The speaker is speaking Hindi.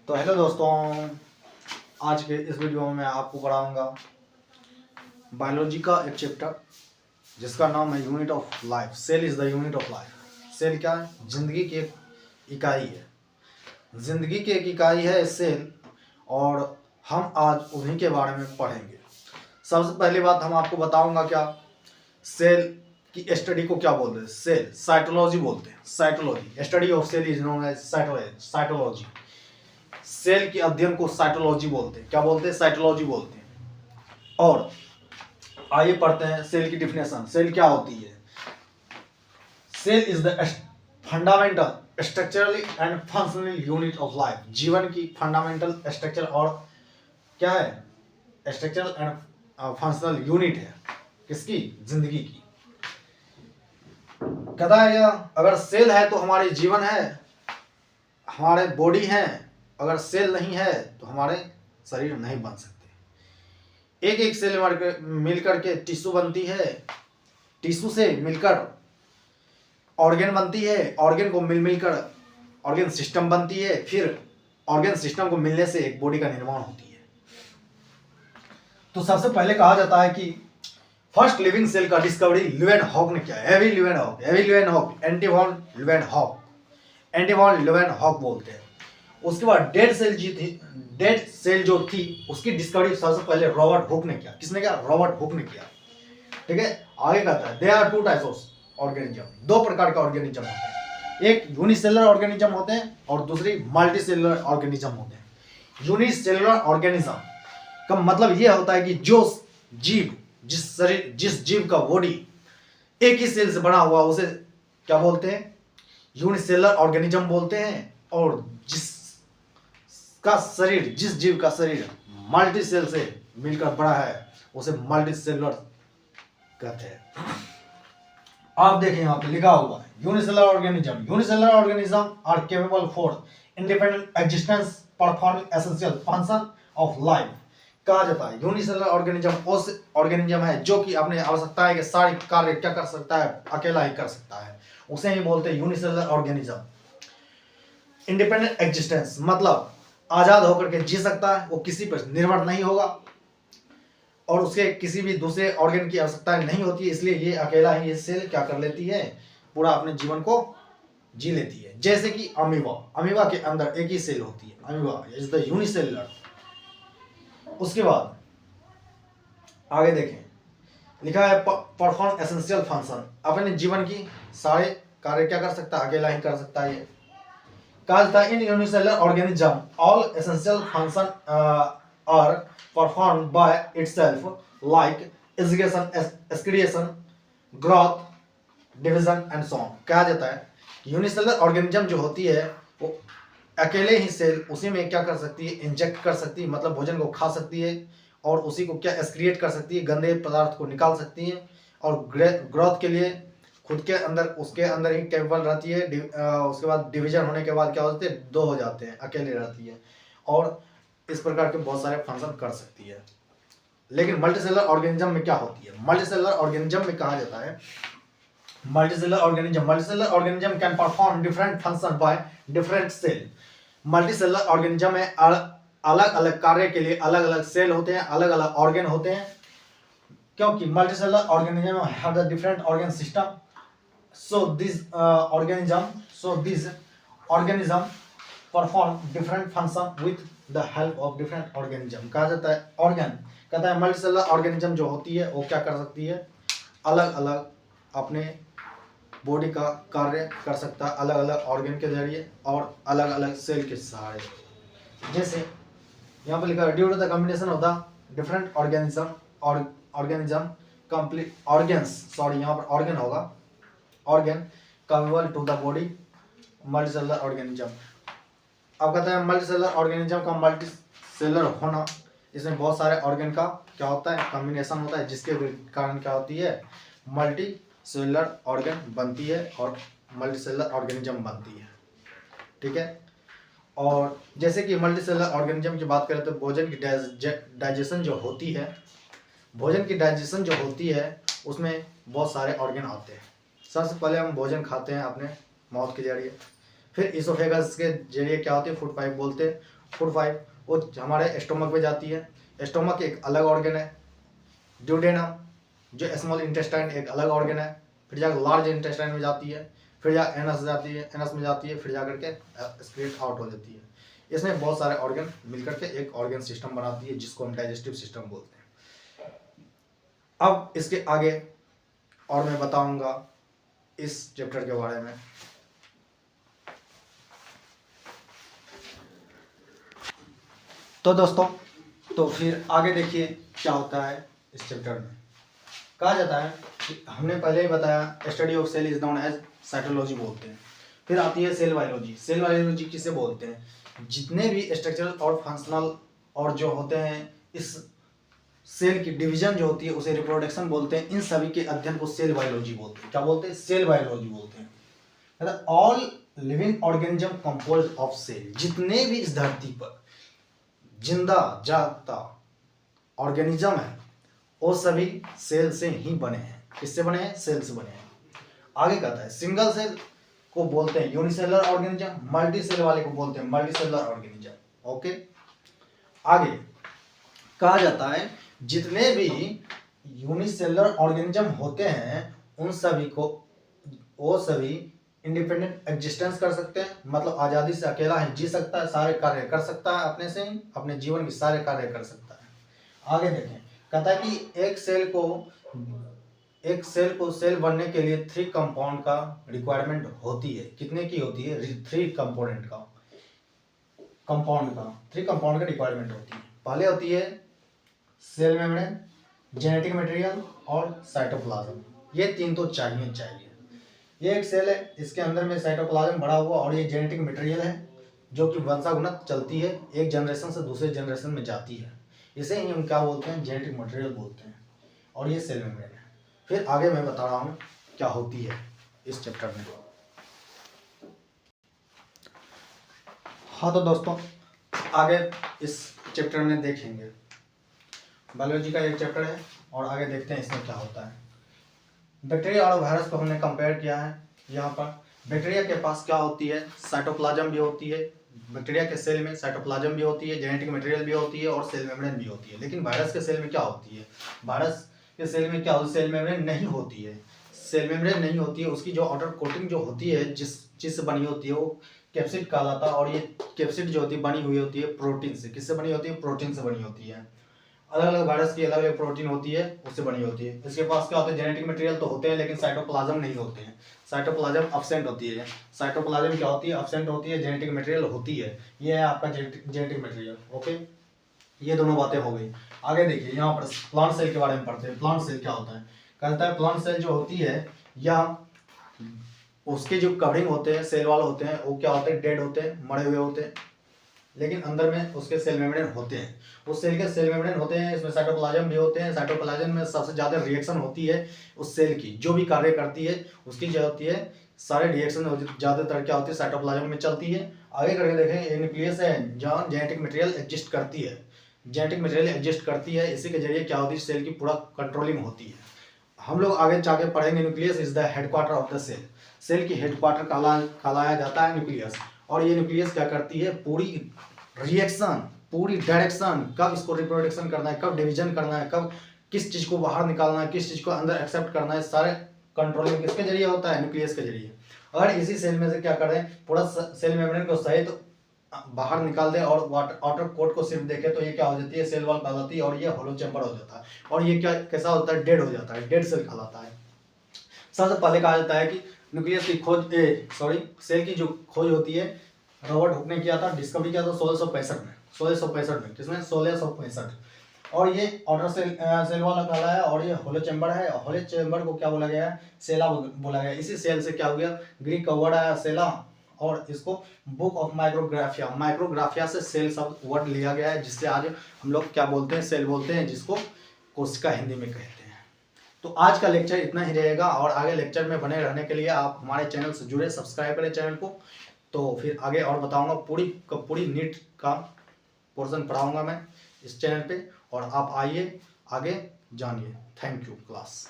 तो हेलो दोस्तों, आज के इस वीडियो में मैं आपको पढ़ाऊंगा बायोलॉजी का एक चैप्टर जिसका नाम है unit of life. Cell is the unit of life. Cell क्या है? जिंदगी की एक इकाई है। जिंदगी की एक इकाई है सेल, और हम आज उन्हीं के बारे में पढ़ेंगे। सबसे पहली बात हम आपको बताऊंगा क्या सेल की स्टडी को क्या बोलते हैं। सेल साइटोलॉजी बोलते हैं। Cytology, study of cell is known as cytology. Cell के अध्ययन को साइटोलॉजी बोलते हैं। क्या बोलते हैं? साइटोलॉजी बोलते हैं। और आइए पढ़ते हैं सेल की डिफिनेशन। सेल क्या होती है? Cell is the fundamental structurally and functional unit of life. जीवन की फंडामेंटल स्ट्रक्चर और क्या है? स्ट्रक्चरल एंड फंक्शनल यूनिट है। किसकी? जिंदगी की। कहता है अगर सेल है तो हमारे जीवन है, हमारे बॉडी है। अगर सेल नहीं है तो हमारे शरीर नहीं बन सकते। एक एक सेल मिलकर के टिश्यू बनती है। टिश्यू से मिलकर ऑर्गन बनती है। ऑर्गन को मिलकर ऑर्गन सिस्टम बनती है। फिर ऑर्गन सिस्टम को मिलने से एक बॉडी का निर्माण होती है। तो सबसे पहले कहा जाता है कि फर्स्ट लिविंग सेल का डिस्कवरी ल्यूवेनहॉक ने किया। एवी ल्यूवेनहॉक, एंटोन ल्यूवेनहॉक बोलते हैं। उसके बाद डेड सेल जो थी उसकी डिस्कवरी सबसे पहले रॉबर्ट हुक ने किया। किसने किया? रॉबर्ट हुक ने किया। ठीक है, आगे कहता है there are two types of organism. दो प्रकार के ऑर्गेनिज्म होते हैं। एक यूनिसेलुलर ऑर्गेनिज्म होते हैं और दूसरी मल्टीसेलुलर ऑर्गेनिज्म होते हैं। यूनिसेलुलर ऑर्गेनिज्म का मतलब यह होता है कि जो जीव जिस जीव का बॉडी एक ही सेल से बना हुआ उसे क्या बोलते हैं? यूनिसेलुलर ऑर्गेनिज्म बोलते हैं। और जिस जीव का शरीर मल्टी सेल से मिलकर बड़ा है उसे मल्टी सेलुलर कहते हैं। आप देखें यहाँ पे लिखा हुआ है unicellular organism are capable for independent existence performing essential function of life. कहा जाता है यूनिसेलुलर ऑर्गेनिज्म उस ऑर्गेनिज्म है जो कि अपने आवश्यकताएं के सारे कार्य क्या कर सकता है? अकेला ही कर सकता है। उसे ही बोलते हैं यूनिसेलुलर ऑर्गेनिज्म। इंडिपेंडेंट एग्जिस्टेंस मतलब आजाद होकर के जी सकता है, वो किसी पर निर्भर नहीं होगा और उसके किसी भी दूसरे ऑर्गन की आवश्यकता नहीं होती है। इसलिए ये अकेला ही ये सेल क्या कर लेती है? पूरा अपने जीवन को जी लेती है। जैसे कि अमीबा के अंदर एक ही सेल होती है। Amoeba is the unicellular. उसके बाद आगे देखें, लिखा है परफॉर्म एसेंशियल फंक्शन। अपने जीवन की सारे कार्य क्या कर सकता है? अकेला ही कर सकता है। कहा जाता है in unicellular organism all essential function are perform by itself like aggregation, excretion, growth, division and so on. कहा जाता है यूनिसेलुलर ऑर्गेनिज्म जो होती है वो अकेले ही सेल उसी में क्या कर सकती है? इंजेक्ट कर सकती है, मतलब भोजन को खा सकती है और उसी को क्या एक्सक्रिएट कर सकती है, गंदे पदार्थ को निकाल सकती है। और ग्रोथ के लिए खुद के अंदर उसके अंदर ही कैपेबल रहती है। उसके बाद डिवीजन होने के बाद क्या होते हैं? दो हो जाते हैं, अकेले रहती है और इस प्रकार के बहुत सारे फंक्शन कर सकती है। लेकिन मल्टीसेलुलर ऑर्गेनिज्म में क्या होती है? मल्टीसेलुलर ऑर्गेनिज्म में कहा जाता है multicellular organism can perform different function by different cell. Multicellular organism में अलग अलग कार्य के लिए अलग अलग सेल होते हैं, अलग अलग ऑर्गन होते हैं। क्योंकि multicellular organism have the different organ system, so this organism perform different function with the help of different organism। कहा जाता है ऑर्गन, कहता है मल्टीसेलुलर ऑर्गेनिज्म जो होती है वो क्या कर सकती है? अलग अलग अपने बॉडी का कार्य कर सकता है अलग अलग ऑर्गन के जरिए और अलग अलग सेल के सहारे। जैसे यहाँ पर लिखा है due to the combination of the different organism complete organs, sorry यहाँ पर ऑर्गन होगा, organ capable to the body multicellular organism. अब कहते हैं मल्टीसेलुलर ऑर्गेनिज्म का मल्टीसेलुलर होना, इसमें बहुत सारे ऑर्गन का क्या होता है? कॉम्बिनेशन होता है, जिसके कारण क्या होती है? मल्टीसेलुलर ऑर्गन बनती है और मल्टीसेलुलर ऑर्गेनिज्म बनती है। ठीक है, और जैसे कि मल्टीसेलुलर ऑर्गेनिज्म की बात करें तो भोजन की डाइजेशन जो होती है, भोजन की डाइजेशन जो होती है उसमें बहुत सारे ऑर्गन आते हैं। सबसे पहले हम भोजन खाते हैं अपने माउथ के जरिए, फिर इसोफेगस के जरिए क्या होती है? फूड पाइप बोलते हैं, फूड फाइबर वो हमारे स्टोमक में जाती है। स्टोमक एक अलग ऑर्गन है। ड्यूडेनम जो स्मॉल इंटेस्टाइन एक अलग ऑर्गन है। फिर जाकर लार्ज इंटेस्टाइन में जाती है, फिर जा एनस जाती है, एनस में जाती है, फिर जा करके एक्सक्रीट आउट हो जाती है। इसमें बहुत सारे ऑर्गन मिलकर के एक ऑर्गन सिस्टम बनाती है जिसको हम डाइजेस्टिव सिस्टम बोलते हैं। अब इसके आगे और मैं बताऊंगा इस चैप्टर के बारे में। तो दोस्तों तो फिर आगे देखिए क्या होता है इस चैप्टर में। कहा जाता है कि हमने पहले ही बताया study of cell is known as cytology बोलते हैं। फिर आती है सेल बायोलॉजी। सेल बायोलॉजी किसे बोलते हैं? जितने भी स्ट्रक्चरल और फंक्शनल और जो होते हैं इस सेल की डिवीजन जो होती है उसे रिप्रोडक्शन बोलते हैं। इन सभी के अध्ययन को सेल बायोलॉजी बोलते हैं। क्या बोलते हैं? सेल बायोलॉजी बोलते हैं। मतलब all living organism composed of cell. जितने भी इस धरती पर जिंदा जागता ऑर्गेनिज्म है वो सभी सेल से ही बने हैं। किससे बने हैं? सेल से बने हैं। आगे कहता है सिंगल सेल को बोलते हैं यूनिसेलुलर ऑर्गेनिज्म, मल्टी सेल वाले को बोलते हैं मल्टीसेलुलर ऑर्गेनिज्म। ओके, आगे कहा जाता है जितने भी यूनिसेलुलर ऑर्गेनिज्म होते हैं उन सभी को वो सभी इंडिपेंडेंट एग्जिस्टेंस कर सकते हैं। मतलब आज़ादी से अकेला ही जी सकता है, सारे कार्य कर सकता है, अपने से ही अपने जीवन के सारे कार्य कर सकता है। आगे देखें, कहता है कि एक सेल को सेल बनने के लिए 3 कंपाउंड का रिक्वायरमेंट होती है। कितने की होती है? 3 कंपाउंड का 3 कंपाउंड का रिक्वायरमेंट होती है। पहले होती है सेल मेम्ब्रेन, जेनेटिक मटेरियल और साइटोप्लाज्म। ये 3 तो चाहिए। ये एक सेल है, इसके अंदर में साइटोप्लाज्म भरा हुआ और ये जेनेटिक मटेरियल है जो कि वंशानुगत चलती है, एक जनरेशन से दूसरे जनरेशन में जाती है। इसे ही हम क्या बोलते हैं? जेनेटिक मटेरियल बोलते हैं। और ये सेल मेम्ब्रेन है। फिर आगे मैं बता रहा हूँ क्या होती है इस चैप्टर में। हाँ तो दोस्तों आगे इस चैप्टर में देखेंगे। बायोलॉजी का एक चैप्टर है और आगे देखते हैं इसमें क्या होता है। बैक्टीरिया और वायरस को हमने कंपेयर किया है। यहाँ पर बैक्टीरिया के पास क्या होती है? साइटोप्लाज्म भी होती है। बैक्टीरिया के सेल में साइटोप्लाज्म भी होती है, जेनेटिक मटेरियल भी होती है और सेल मेम्ब्रेन भी होती है। लेकिन वायरस के सेल में क्या होती है? वायरस के सेल में क्या होती है? सेल मेम्ब्रेन नहीं होती है। सेल मेम्ब्रेन नहीं होती है। उसकी जो आउटर कोटिंग जो होती है जिस चीज़ से बनी होती है वो कैप्सिड कहलाता है। और ये कैप्सिड जो होती है बनी हुई होती है प्रोटीन से। किससे बनी होती है? प्रोटीन से बनी होती है। अलग अलग वायरस की अलग अलग प्रोटीन होती है, उससे बनी होती है। इसके पास क्या होता है? जेनेटिक मटेरियल तो होते हैं लेकिन साइटोप्लाज्म नहीं होते हैं। साइटोप्लाज्म अब्सेंट होती है। साइटोप्लाज्म क्या होती है? अब्सेंट होती है। जेनेटिक मटेरियल होती है। ये है आपका जेनेटिक मटेरियल। ओके, ये दोनों बातें हो गई। आगे देखिए यहाँ पर प्लांट सेल के बारे में पढ़ते हैं। प्लांट सेल क्या होता है? कहता है प्लांट सेल जो होती है या उसके जो कवरिंग होते हैं सेल वाल होते हैं वो क्या होते हैं? डेड होते हैं, मरे हुए होते हैं। लेकिन अंदर में उसके सेल मेम्ब्रेन होते हैं। उस सेल के सेल मेम्ब्रेन होते हैं, इसमें साइटोप्लाज्म भी होते हैं। साइटोप्लाज्म में सबसे ज़्यादा रिएक्शन होती है उस सेल की, जो भी कार्य करती है उसकी जो होती है सारे रिएक्शन ज़्यादातर क्या होती है? साइटोप्लाज्म में चलती है। आगे करके देखें, न्यूक्लियस है जहाँ जेनेटिक मटेरियल एग्जिस्ट करती है। जेनेटिक मटेरियल एग्जिस्ट करती है, इसी के जरिए क्या होती है? सेल की पूरा कंट्रोलिंग होती है। हम लोग आगे जाके पढ़ेंगे nucleus is the headquarter of the cell. Cell की हेडक्वार्टर कहलाया जाता है न्यूक्लियस। और ये न्यूक्लियस क्या करती है? पूरी रिएक्शन, पूरी डायरेक्शन, कब इसको रिप्रोडक्शन करना है, कब डिवीजन करना है, कब किस चीज़ को बाहर निकालना है, किस चीज़ को अंदर एक्सेप्ट करना है, सारे कंट्रोलिंग किसके जरिए होता है? न्यूक्लियस के जरिए। अगर इसी सेल में से क्या कर दें पूरा सेल मेम्ब्रेन को सहित तो बाहर निकाल दे और आउटर कोट को सिर्फ देखे तो ये क्या हो जाती है? सेल वॉल कहलाती है और ये होलो चैम्बर हो जाता है। और ये क्या कैसा होता है? डेड हो जाता है, डेड सेल कहलाता है। सबसे पहले कहा जाता है कि न्यूक्लियस की खोज सेल की जो खोज होती है रॉबर्ट हुक ने किया था, डिस्कवरी किया था 1665 में। किसने? 1665। और ये आउटर सेल वाला कहलाया है और ये होलो चैम्बर है। होलो चैम्बर को क्या बोला गया है? सेला बोला गया। इसी सेल से क्या हो गया? ग्रीक का वर्ड आया सेला और इसको बुक ऑफ माइक्रोग्राफिया से सेल शब्द वर्ड लिया गया है, जिससे आज हम लोग क्या बोलते हैं? सेल बोलते हैं, जिसको कोशिका हिंदी में कहते हैं। तो आज का लेक्चर इतना ही रहेगा और आगे लेक्चर में बने रहने के लिए आप हमारे चैनल से जुड़े, सब्सक्राइब करें चैनल को। तो फिर आगे और बताऊंगा पूरी नीट का पोर्शन पढ़ाऊंगा मैं इस चैनल पे और आप आइए आगे जानिए। Thank you class.